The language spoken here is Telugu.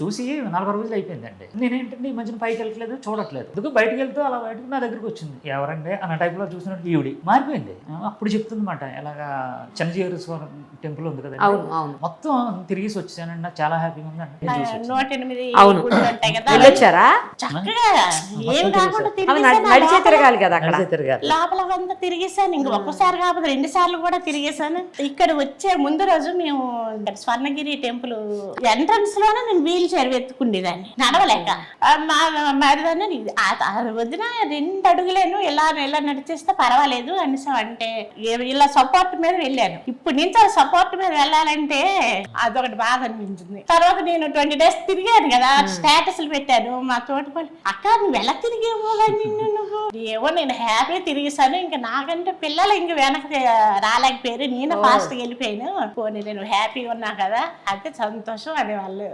చూసి 40 రోజులు అయిపోయిందండి. నేనేంటంటే ఈ మధ్యన పైకి వెళ్ళట్లేదు, చూడట్లేదు. ఎందుకు బయటకు వెళ్తూ అలా బయటకు నా దగ్గరికి వచ్చింది. ఎవరండి అన్న టైప్లో చూసినట్టు ఈవిడి మారిపోయింది. అప్పుడు చెప్తుంది మాట, ఇలాగా చంద్రజీవరేశ్వరం టెంపుల్ ఉంది కదా, మొత్తం తిరిగేసి వచ్చానండి, నాకు చాలా హ్యాపీగా ఉంది అంటే 108 ఉంటాయి కదా, వెళ్ళొచ్చారా? చక్కగా ఏం కాకుండా నడిచే తిరగాలి కదా అక్కడ, లోపల అంతా తిరిగేసాను. ఇంక ఒక్కసారి కాకపోతే 2 సార్లు కూడా తిరిగేసాను. ఇక్కడ వచ్చే ముందు రోజు మేము స్వర్ణగిరి టెంపుల్ ఎంట్రన్స్ లోనే నేను వీల్ చైర్ వెతుకుండేదాన్ని, నడవలేక. మరిదాన్ని వదిన 2 అడుగులేను ఇలా నడిచేస్తే పర్వాలేదు అనేసి అంటే ఇలా సపోర్ట్ మీద వెళ్ళాను. ఇప్పుడు నుంచి ఆ సపోర్ట్ మీద వెళ్ళాలంటే అదొకటి బాధ అనిపించింది. తర్వాత నేను 20 days తిరిగాను కదా, స్టేటస్లు పెట్టాను. మా తోటి అక్క నువ్వు ఎలా తిరిగేవో నువ్వు ఏవో నేను హ్యాపీ తిరిగేసాను. ఇంకా నాకంటే పిల్లలు ఇంక వెనక్కి రాలేకపోయారు, నేను ఫాస్ట్ గా వెళ్ళిపోయాను. పోనీ నేను హ్యాపీగా ఉన్నా కదా, అయితే సంతోషం అనేవాళ్ళు.